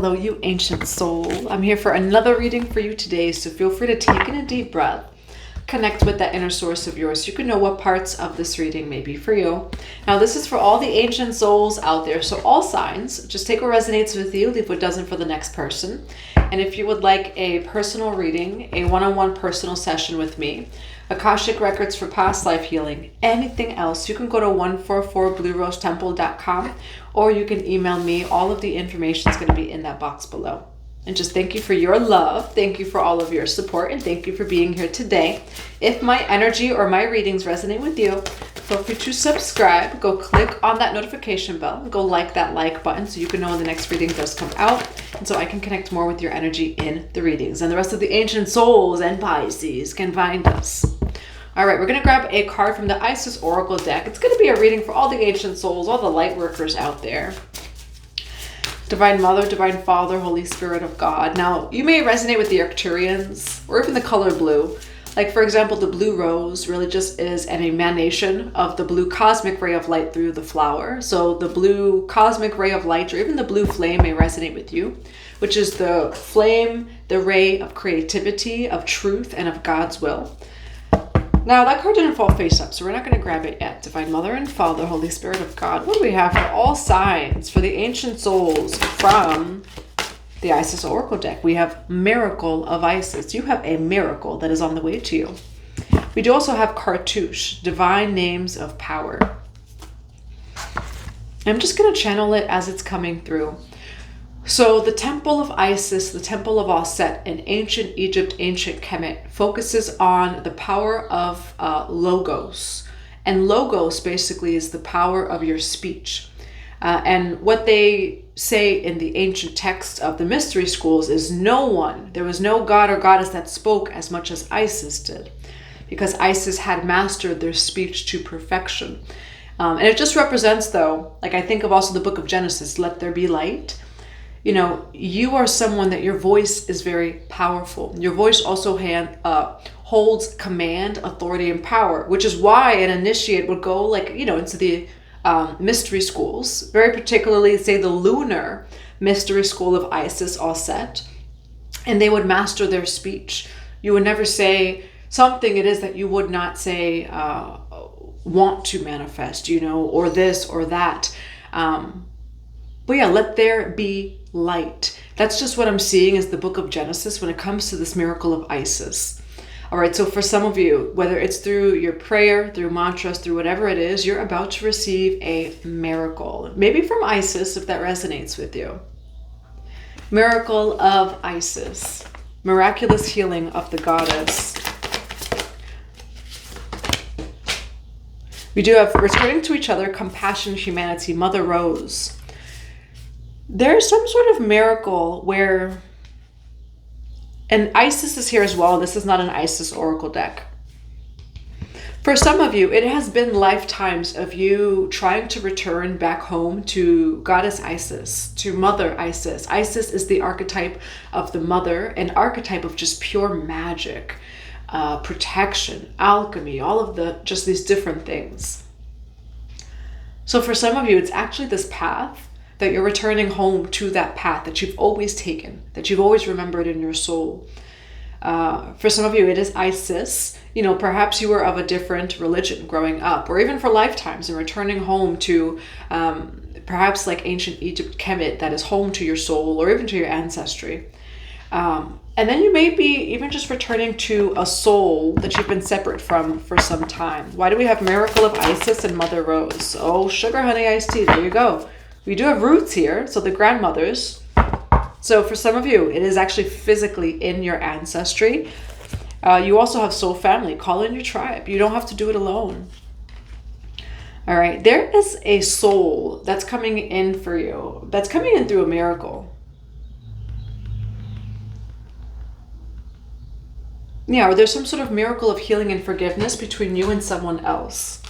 Hello, you ancient soul. I'm here for another reading for you today, so feel free to take in a deep breath. Connect with that inner source of yours so you can know what parts of this reading may be for you. Now, this is for all the ancient souls out there, so all signs. Just take what resonates with you, leave what doesn't for the next person. And if you would like a personal reading, a one-on-one personal session with me, Akashic Records for past life healing, anything else, you can go to 144bluerosetemple.com or you can email me. All of the information is going to be in that box below. And just thank you for your love. Thank you for all of your support. And thank you for being here today. If my energy or my readings resonate with you, feel free to subscribe. Go click on that notification bell. Go like that like button so you can know when the next reading does come out. And so I can connect more with your energy in the readings. And the rest of the ancient souls and Pisces can find us. All right, we're going to grab a card from the Isis Oracle deck. It's going to be a reading for all the ancient souls, all the light workers out there. Divine Mother, Divine Father, Holy Spirit of God. Now, you may resonate with the Arcturians or even the color blue. Like, for example, the blue rose really just is an emanation of the blue cosmic ray of light through the flower. So the blue cosmic ray of light or even the blue flame may resonate with you, which is the flame, the ray of creativity, of truth, and of God's will. Now, that card didn't fall face up, so we're not going to grab it yet. Divine Mother and Father, Holy Spirit of God. What do we have for all signs for the ancient souls from the Isis Oracle deck? We have Miracle of Isis. You have a miracle that is on the way to you. We do also have Cartouche, Divine Names of Power. I'm just going to channel it as it's coming through. So the Temple of Isis, the Temple of Aset in ancient Egypt, ancient Kemet, focuses on the power of logos. And logos basically is the power of your speech. And what they say in the ancient text of the mystery schools is there was no god or goddess that spoke as much as Isis did, because Isis had mastered their speech to perfection. And it just represents, though, like I think of also the book of Genesis, let there be light. You know, you are someone that your voice is very powerful. Your voice also holds command, authority, and power, which is why an initiate would go into the mystery schools, very particularly, say, the lunar mystery school of Isis Aset, and they would master their speech. You would never say something it is that you would not say, want to manifest, or this or that. But yeah, let there be light. That's just what I'm seeing as the book of Genesis when it comes to this miracle of Isis. All right, so for some of you, whether it's through your prayer, through mantras, through whatever it is, you're about to receive a miracle. Maybe from Isis, if that resonates with you. Miracle of Isis. Miraculous healing of the goddess. We do have returning to each other, compassion, humanity, Mother Rose. There's some sort of miracle where, and Isis is here as well. This is not an Isis Oracle deck. For some of you, it has been lifetimes of you trying to return back home to Goddess Isis, to Mother Isis. Isis is the archetype of the mother, an archetype of just pure magic, protection, alchemy, all of just these different things. So for some of you, it's actually this path that you're returning home to, that path that you've always taken, that you've always remembered in your soul. For some of you, it is Isis. Perhaps you were of a different religion growing up, or even for lifetimes, and returning home to perhaps like ancient Egypt, Kemet, that is home to your soul, or even to your ancestry. And then you may be even just returning to a soul that you've been separate from for some time. Why do we have Miracle of Isis and Mother Rose? Oh, sugar, honey, iced tea. There you go. We do have roots here, so the grandmothers. So for some of you, it is actually physically in your ancestry. You also have soul family. Call in your tribe. You don't have to do it alone. All right, there is a soul that's coming in for you. That's coming in through a miracle. Yeah, or there's some sort of miracle of healing and forgiveness between you and someone else.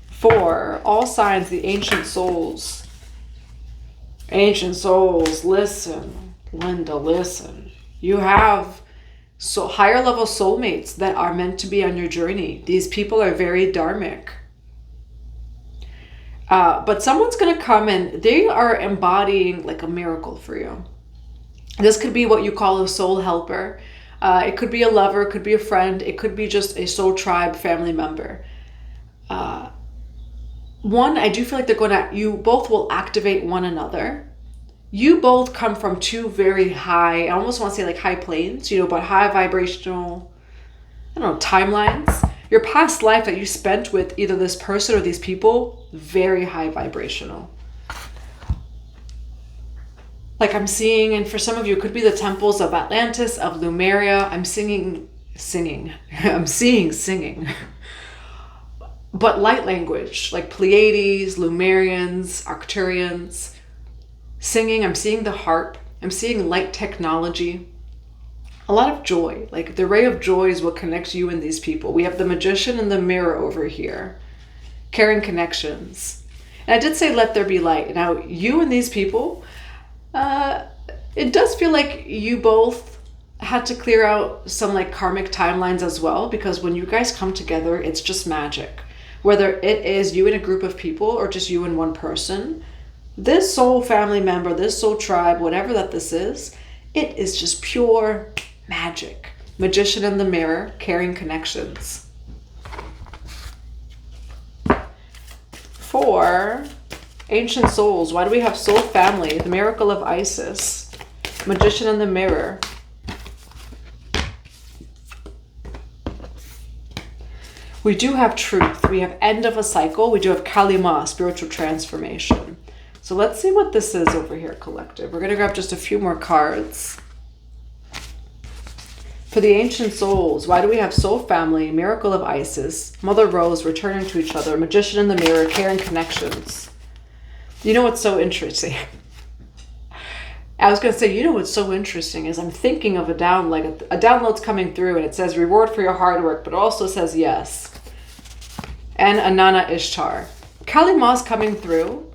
For all signs, the ancient souls. Ancient souls, listen. Linda, listen. You have higher level soulmates that are meant to be on your journey. These people are very dharmic. But someone's going to come and they are embodying like a miracle for you. This could be what you call a soul helper. It could be a lover, it could be a friend, it could be just a soul tribe family member. One, I do feel like you both will activate one another. You both come from two very high, I almost want to say like high planes, but high vibrational, timelines. Your past life that you spent with either this person or these people, very high vibrational. Like I'm seeing, and for some of you, it could be the temples of Atlantis, of Lemuria. I'm singing. I'm seeing singing. But light language, like Pleiades, Lemurians, Arcturians. Singing, I'm seeing the harp. I'm seeing light technology. A lot of joy. Like the ray of joy is what connects you and these people. We have the magician and the mirror over here. Caring connections. And I did say let there be light. Now, you and these people... it does feel like you both had to clear out some like karmic timelines as well, because when you guys come together, it's just magic. Whether it is you and a group of people or just you and one person, this soul family member, this soul tribe, whatever that this is, it is just pure magic. Magician in the mirror, caring connections. 4, ancient souls. Why do we have soul family? The miracle of Isis. Magician in the mirror. We do have truth. We have end of a cycle. We do have Kalima, spiritual transformation. So let's see what this is over here, collective. We're going to grab just a few more cards. For the ancient souls, why do we have soul family, miracle of Isis, Mother Rose, returning to each other, magician in the mirror, caring connections? You know what's so interesting? I was going to say, what's so interesting is I'm thinking of a download's coming through and it says reward for your hard work, but it also says yes. And Anana Ishtar. Kali Ma's coming through.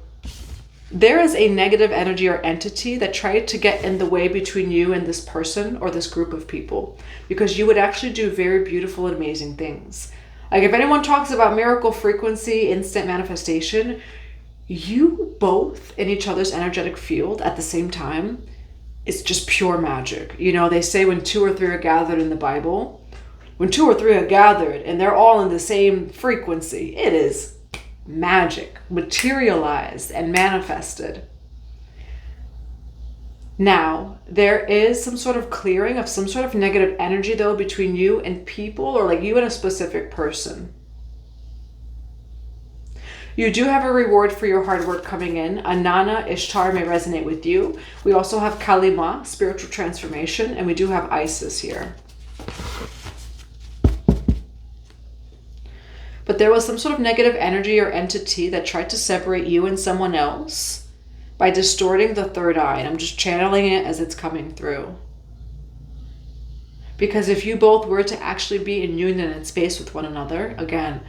There is a negative energy or entity that tried to get in the way between you and this person or this group of people, because you would actually do very beautiful and amazing things. Like if anyone talks about miracle frequency, instant manifestation, you both in each other's energetic field at the same time, it's just pure magic. They say when 2 or 3 are gathered in the Bible, when 2 or 3 are gathered and they're all in the same frequency, it is magic, materialized and manifested. Now, there is some sort of clearing of some sort of negative energy though between you and people, or like you and a specific person. You do have a reward for your hard work coming in. Anana, Ishtar may resonate with you. We also have Kalima, spiritual transformation, and we do have Isis here. But there was some sort of negative energy or entity that tried to separate you and someone else by distorting the third eye. And I'm just channeling it as it's coming through. Because if you both were to actually be in union and space with one another, again,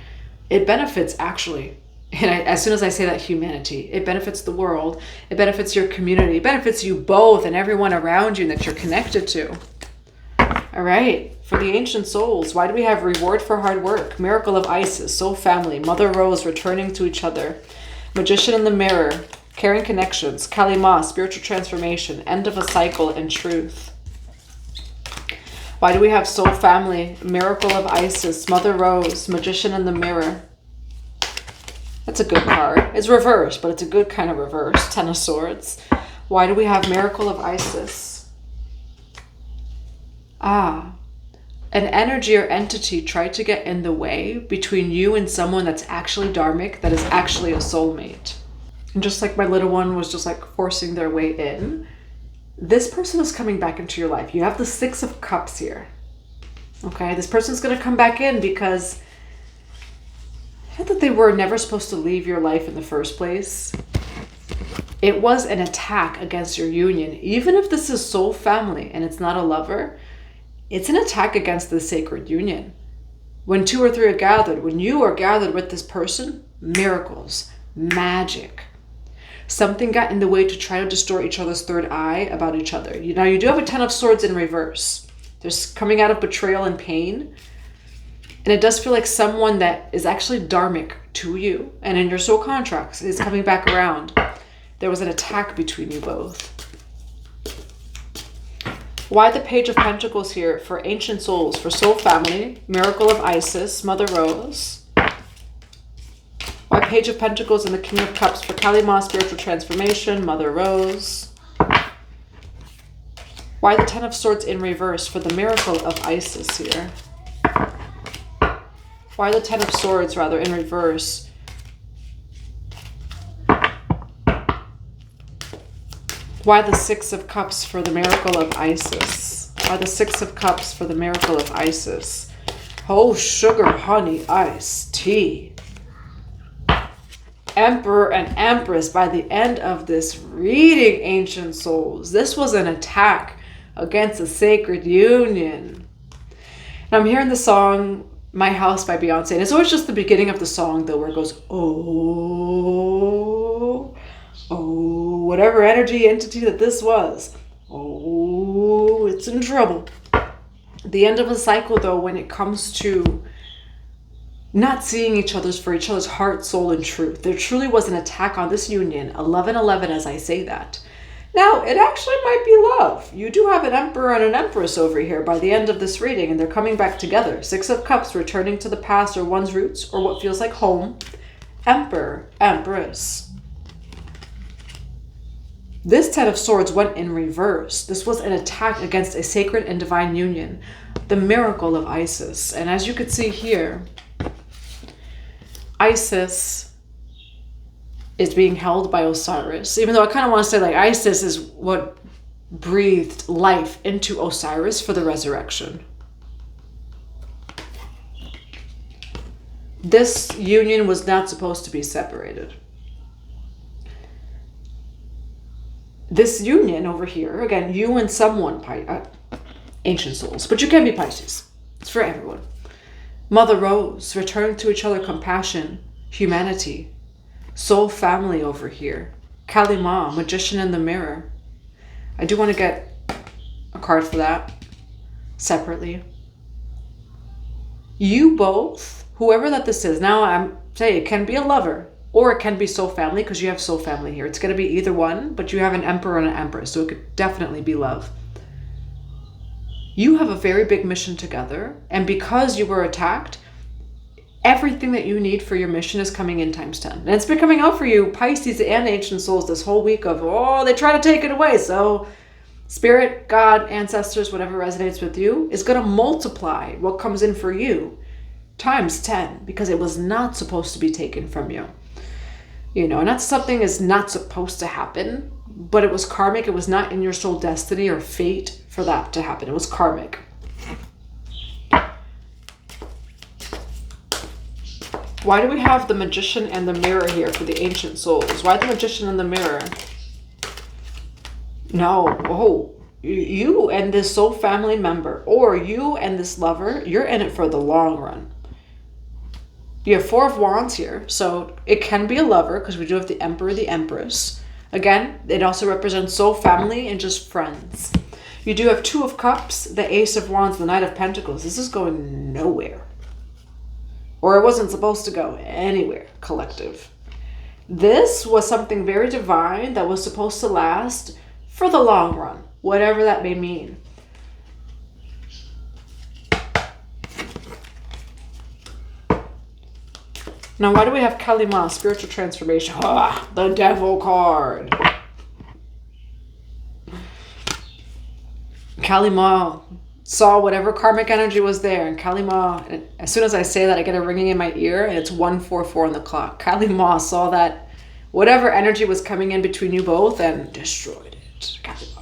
it benefits actually. And as soon as I say that, humanity, it benefits the world, it benefits your community, it benefits you both and everyone around you that you're connected to. All right, for the ancient souls, why do we have reward for hard work? Miracle of Isis, soul family, Mother Rose returning to each other, magician in the mirror, caring connections, Kalima, spiritual transformation, end of a cycle, and truth. Why do we have soul family, miracle of Isis, Mother Rose, magician in the mirror? That's a good card. It's reversed, but it's a good kind of reverse. 10 of Swords. Why do we have miracle of Isis? An energy or entity tried to get in the way between you and someone that's actually dharmic, that is actually a soulmate. And just like my little one was just like forcing their way in, this person is coming back into your life. You have the 6 of Cups here. Okay, this person's going to come back in because not that they were never supposed to leave your life in the first place. It was an attack against your union. Even if this is soul family and it's not a lover, it's an attack against the sacred union. When 2 or 3 are gathered, when you are gathered with this person, miracles, magic. Something got in the way to try to distort each other's third eye about each other. Now you do have a 10 of Swords in reverse. There's coming out of betrayal and pain. And it does feel like someone that is actually dharmic to you and in your soul contracts is coming back around. There was an attack between you both. Why the Page of Pentacles here for Ancient Souls, for Soul Family, Miracle of Isis, Mother Rose. Why Page of Pentacles and the King of Cups for Kali Ma, Spiritual Transformation, Mother Rose. Why the Ten of Swords in reverse for the Miracle of Isis here. Why the Ten of Swords, rather, in reverse. Why the Six of Cups for the Miracle of Isis. Why the Six of Cups for the Miracle of Isis. Oh, sugar, honey, ice, tea. Emperor and Empress by the end of this reading, Ancient Souls. This was an attack against a sacred union. And I'm hearing the song My House by Beyonce. And it's always just the beginning of the song, though, where it goes, oh, oh, whatever energy entity that this was. Oh, it's in trouble. The end of a cycle, though, when it comes to not seeing each other's for each other's heart, soul, and truth. There truly was an attack on this union. 11-11 as I say that. Now, it actually might be love. You do have an Emperor and an Empress over here by the end of this reading, and they're coming back together. Six of Cups, returning to the past or one's roots, or what feels like home. Emperor, Empress. This Ten of Swords went in reverse. This was an attack against a sacred and divine union. The Miracle of Isis. And as you can see here, Isis is being held by Osiris. Even though I kind of want to say like Isis is what breathed life into Osiris for the resurrection. This union was not supposed to be separated. This union over here, again, you and someone, Ancient Souls, but you can be Pisces. It's for everyone. Mother Rose, return to each other, compassion, humanity. Soul family over here. Kali Ma, Magician in the Mirror. I do want to get a card for that separately. You both, whoever that this is, now I'm saying it can be a lover or it can be soul family because you have soul family here. It's going to be either one, but you have an Emperor and an Empress, so it could definitely be love. You have a very big mission together, and because you were attacked, everything that you need for your mission is coming in times 10. And it's been coming out for you, Pisces and Ancient Souls, this whole week of, oh, they try to take it away. So Spirit, God, ancestors, whatever resonates with you, is going to multiply what comes in for you times 10 because it was not supposed to be taken from you. You know, not something is not supposed to happen, but it was karmic. It was not in your soul destiny or fate for that to happen. It was karmic. Why do we have the Magician and the Mirror here for the Ancient Souls? Why the Magician and the Mirror? No. Oh, you and this soul family member, or you and this lover, you're in it for the long run. You have Four of Wands here, so it can be a lover because we do have the Emperor, the Empress. Again, it also represents soul family and just friends. You do have Two of Cups, the Ace of Wands, the Knight of Pentacles. This is going nowhere. Or it wasn't supposed to go anywhere, collective. This was something very divine that was supposed to last for the long run, whatever that may mean. Now, why do we have Kali Ma, Spiritual Transformation? Ah, the Devil card. Kali Ma saw whatever karmic energy was there, and Kali Ma, and as soon as I say that, I get a ringing in my ear, and it's 1:44 on the clock. Kali Ma saw that whatever energy was coming in between you both and destroyed it. Kali Ma.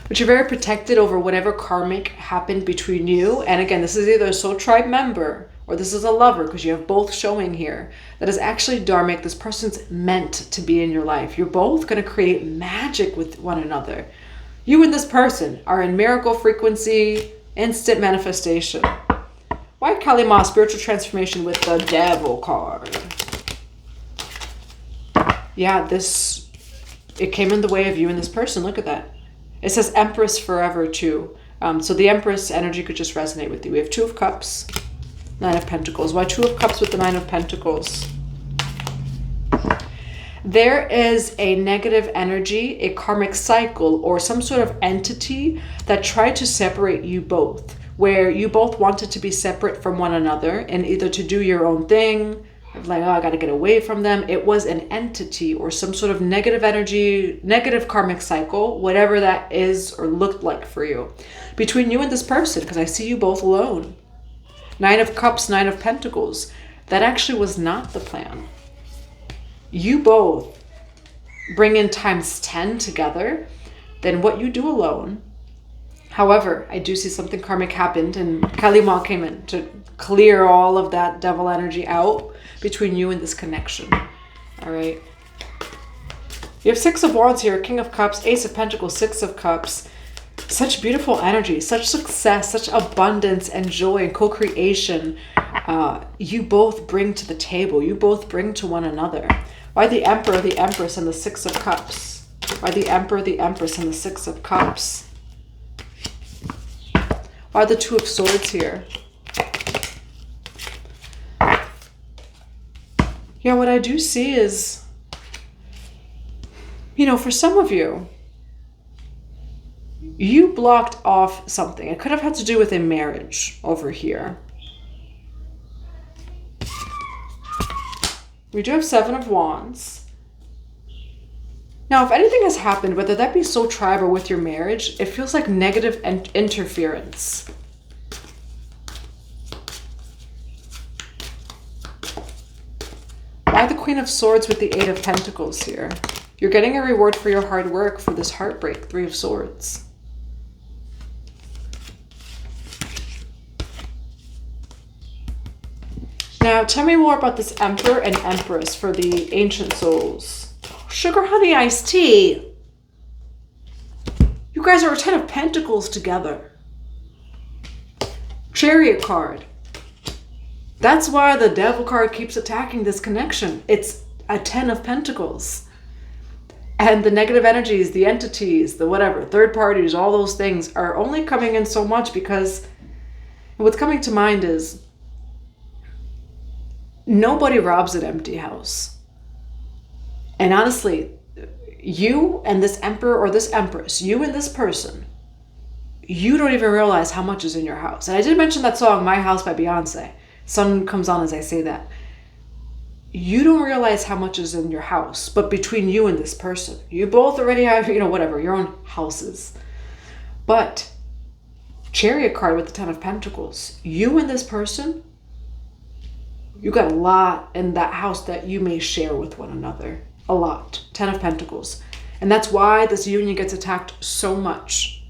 But you're very protected over whatever karmic happened between you. And again, this is either a soul tribe member or this is a lover, because you have both showing here. That is actually dharmic. This person's meant to be in your life. You're both going to create magic with one another. You and this person are in miracle frequency, instant manifestation. Why Kali Ma, Spiritual Transformation with the Devil card? Yeah, it came in the way of you and this person. Look at that. It says Empress forever too. So the Empress energy could just resonate with you. We have Two of Cups, Nine of Pentacles. Why Two of Cups with the Nine of Pentacles? There is a negative energy, a karmic cycle, or some sort of entity that tried to separate you both, where you both wanted to be separate from one another and either to do your own thing, like, oh, I got to get away from them. It was an entity or some sort of negative energy, negative karmic cycle, whatever that is or looked like for you, between you and this person, because I see you both alone. 9 of Cups, 9 of Pentacles. That actually was not the plan. You both bring in times 10 together than what you do alone. However, I do see something karmic happened, and Kalima came in to clear all of that devil energy out between you and this connection. All right. You have 6 of Wands here, King of Cups, Ace of Pentacles, 6 of Cups. Such beautiful energy, such success, such abundance and joy and co-creation. You both bring to the table. You both bring to one another. Why the Emperor, the Empress, and the 6 of Cups? Why the Emperor, the Empress, and the 6 of Cups? Why the 2 of Swords here? Yeah, what I do see is, you know, for some of you, you blocked off something. It could have had to do with a marriage over here. We do have 7 of Wands. Now, if anything has happened, whether that be soul tribe or with your marriage, it feels like negative interference. Why the Queen of Swords with the 8 of Pentacles here? You're getting a reward for your hard work for this heartbreak, 3 of Swords. Now, tell me more about this Emperor and Empress for the ancient souls. Sugar honey iced tea. You guys are a 10 of Pentacles together. Chariot card. That's why the Devil card keeps attacking this connection. It's a 10 of Pentacles. And the negative energies, the entities, the whatever, third parties, all those things are only coming in so much because what's coming to mind is nobody robs an empty house. And honestly, you and this Emperor or this Empress, you and this person, you don't even realize how much is in your house. And I did mention that song, My House by Beyonce. Sun comes on as I say that. You don't realize how much is in your house, but between you and this person, you both already have, you know, whatever, your own houses. But Chariot card with the 10 of Pentacles, you and this person, you got a lot in that house that you may share with one another. A lot. 10 of Pentacles. And that's why this union gets attacked so much.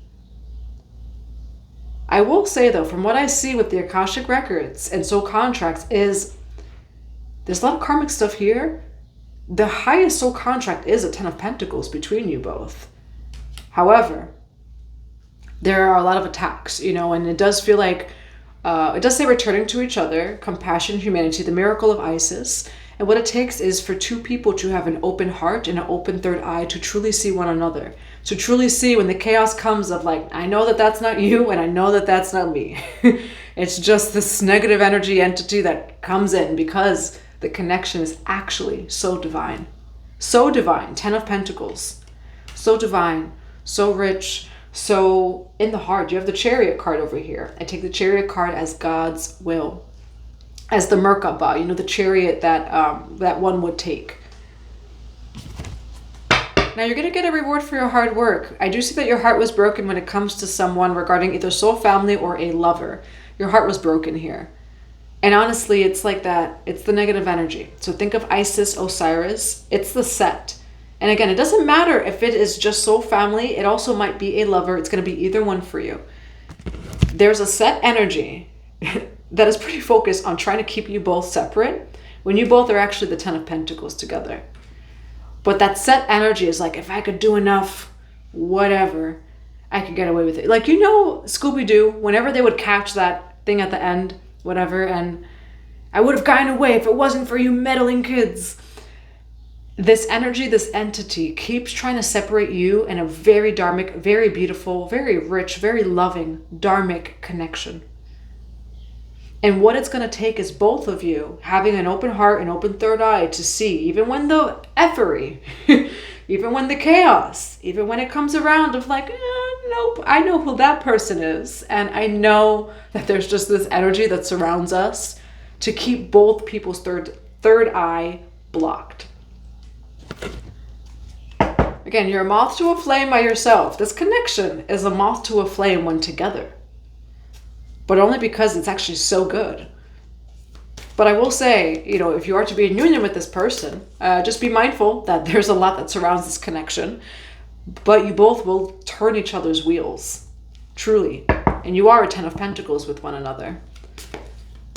I will say though, from what I see with the Akashic Records and soul contracts is there's a lot of karmic stuff here. The highest soul contract is a 10 of Pentacles between you both. However, there are a lot of attacks, you know, and it does feel like, it does say returning to each other, compassion, humanity, the miracle of Isis. And what it takes is for 2 people to have an open heart and an open third eye to truly see one another. To truly see when the chaos comes of like, I know that that's not you and I know that that's not me. It's just this negative energy entity that comes in because the connection is actually so divine. So divine. 10 of Pentacles. So divine. So rich. So in the heart. You have the Chariot card over here. I take the Chariot card as God's will. As the Merkaba, you know, the chariot that that one would take. Now you're going to get a reward for your hard work. I do see that your heart was broken when it comes to someone regarding either soul family or a lover. Your heart was broken here. And honestly, it's like that. It's the negative energy. So think of Isis, Osiris. It's the set. And again, it doesn't matter if it is just soul family. It also might be a lover. It's going to be either one for you. There's a set energy that is pretty focused on trying to keep you both separate when you both are actually the 10 of Pentacles together. But that set energy is like, if I could do enough, whatever, I could get away with it. Like, you know, Scooby-Doo, whenever they would catch that thing at the end, whatever, and I would have gotten away if it wasn't for you meddling kids. This energy, this entity keeps trying to separate you in a very dharmic, very beautiful, very rich, very loving dharmic connection. And what it's going to take is both of you having an open heart and open third eye to see, even when the effery, even when the chaos, even when it comes around of like, nope, I know who that person is. And I know that there's just this energy that surrounds us to keep both people's third eye blocked. Again, you're a moth to a flame by yourself. This connection is a moth to a flame when together. But only because it's actually so good. But I will say, you know, if you are to be in union with this person, just be mindful that there's a lot that surrounds this connection. But you both will turn each other's wheels. Truly. And you are a 10 of Pentacles with one another.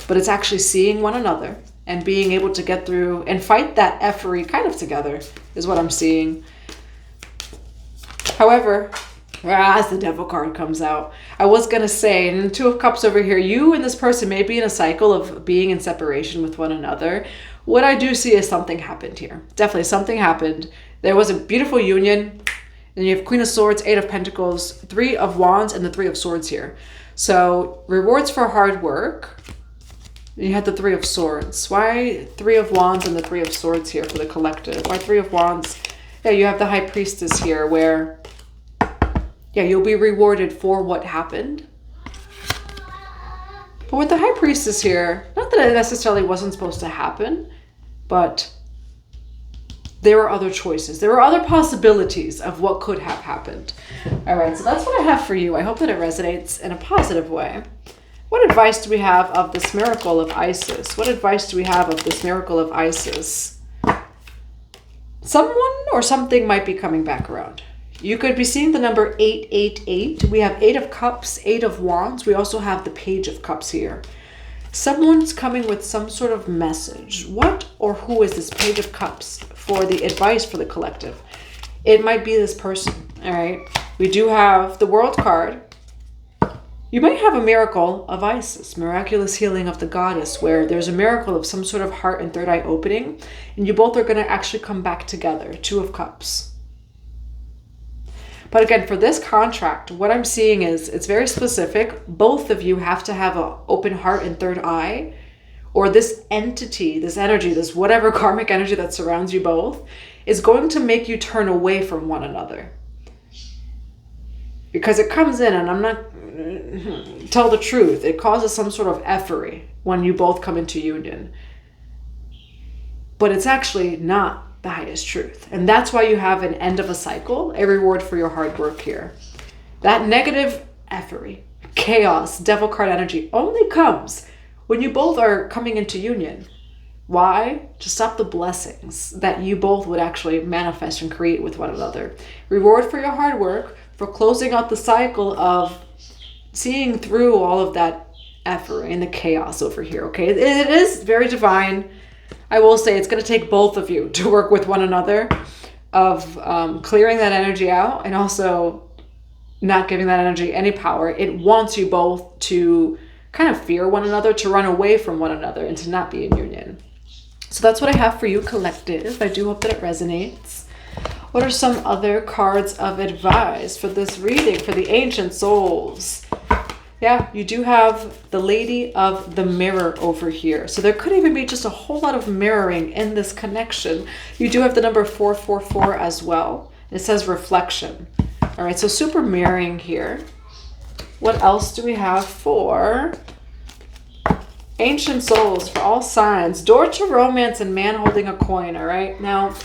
But it's actually seeing one another and being able to get through and fight that effery kind of together is what I'm seeing. However, as the Devil card comes out, I was going to say, in the Two of Cups over here, you and this person may be in a cycle of being in separation with one another. What I do see is something happened here. Definitely something happened. There was a beautiful union. And you have Queen of Swords, 8 of Pentacles, 3 of Wands, and the 3 of Swords here. So rewards for hard work. You had the 3 of Swords. Why 3 of Wands and the 3 of Swords here for the collective? Why 3 of Wands? Yeah, you have the High Priestess here where, yeah, you'll be rewarded for what happened. But with the High Priestess here, not that it necessarily wasn't supposed to happen, but there were other choices. There were other possibilities of what could have happened. All right, so that's what I have for you. I hope that it resonates in a positive way. What advice do we have of this miracle of Isis? What advice do we have of this miracle of Isis? Someone or something might be coming back around. You could be seeing the number 888. We have 8 of Cups, 8 of Wands. We also have the Page of Cups here. Someone's coming with some sort of message. What or who is this Page of Cups for the advice for the collective? It might be this person, all right? We do have the World card. You might have a miracle of Isis, miraculous healing of the goddess, where there's a miracle of some sort of heart and third eye opening, and you both are going to actually come back together. 2 of Cups. But again, for this contract, what I'm seeing is it's very specific. Both of you have to have an open heart and third eye, or this entity, this energy, this whatever karmic energy that surrounds you both is going to make you turn away from one another. Because it comes in, and I'm not, tell the truth, it causes some sort of effery when you both come into union. But it's actually not the highest truth. And that's why you have an end of a cycle, a reward for your hard work here. That negative effery, chaos, Devil card energy only comes when you both are coming into union. Why? To stop the blessings that you both would actually manifest and create with one another. Reward for your hard work, for closing out the cycle of seeing through all of that effery and the chaos over here, okay? It is very divine. I will say it's going to take both of you to work with one another of clearing that energy out and also not giving that energy any power. It wants you both to kind of fear one another, to run away from one another, and to not be in union. So that's what I have for you, collective. I do hope that it resonates. What are some other cards of advice for this reading for the ancient souls? Yeah, you do have the Lady of the Mirror over here. So there could even be just a whole lot of mirroring in this connection. You do have the number 444 as well. It says reflection. All right, so super mirroring here. What else do we have for ancient souls, for all signs? Door to romance and man holding a coin, all right? Now,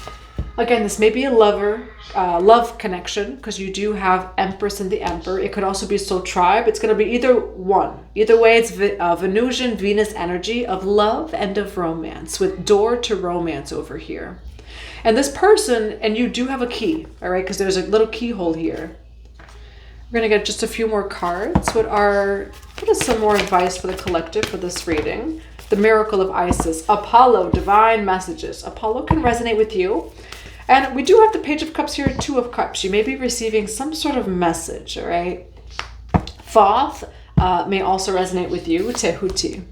again, this may be a love connection because you do have Empress and the Emperor. It could also be soul tribe. It's going to be either one. Either way, it's Venusian, Venus energy of love and of romance with door to romance over here. And this person, and you do have a key, all right, because there's a little keyhole here. We're going to get just a few more cards. What is some more advice for the collective for this reading? The miracle of Isis. Apollo, divine messages. Apollo can resonate with you. And we do have the Page of Cups here, 2 of Cups. You may be receiving some sort of message, all right? Thoth may also resonate with you, Tehuti.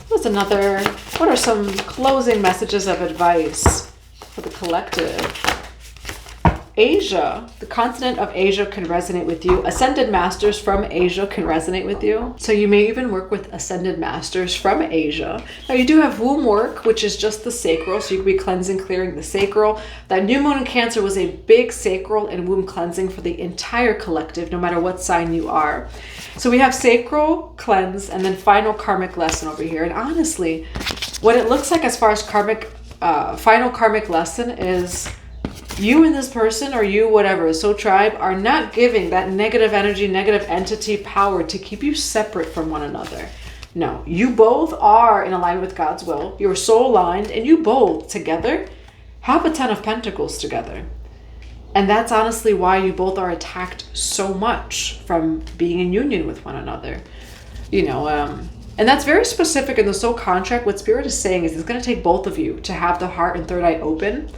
What are some closing messages of advice for the collective? Asia, the continent of Asia can resonate with you. Ascended masters from Asia can resonate with you. So you may even work with ascended masters from Asia. Now you do have womb work, which is just the sacral. So you can be cleansing, clearing the sacral. That new moon in Cancer was a big sacral and womb cleansing for the entire collective, no matter what sign you are. So we have sacral, cleanse, and then final karmic lesson over here. And honestly, what it looks like as far as karmic, final karmic lesson is you and this person, or you, whatever, soul tribe, are not giving that negative energy, negative entity power to keep you separate from one another. No, you both are in alignment with God's will. You're soul aligned, and you both together have a 10 of Pentacles together. And that's honestly why you both are attacked so much from being in union with one another. You know, and that's very specific in the soul contract. What Spirit is saying is it's going to take both of you to have the heart and third eye open,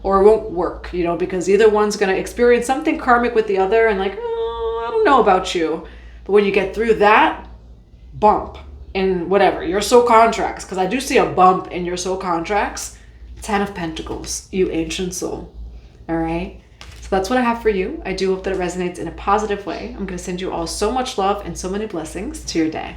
or it won't work, you know, because either one's going to experience something karmic with the other and like, oh, I don't know about you. But when you get through that bump in whatever, your soul contracts, because I do see a bump in your soul contracts, 10 of Pentacles, you ancient soul. All right. So that's what I have for you. I do hope that it resonates in a positive way. I'm going to send you all so much love and so many blessings to your day.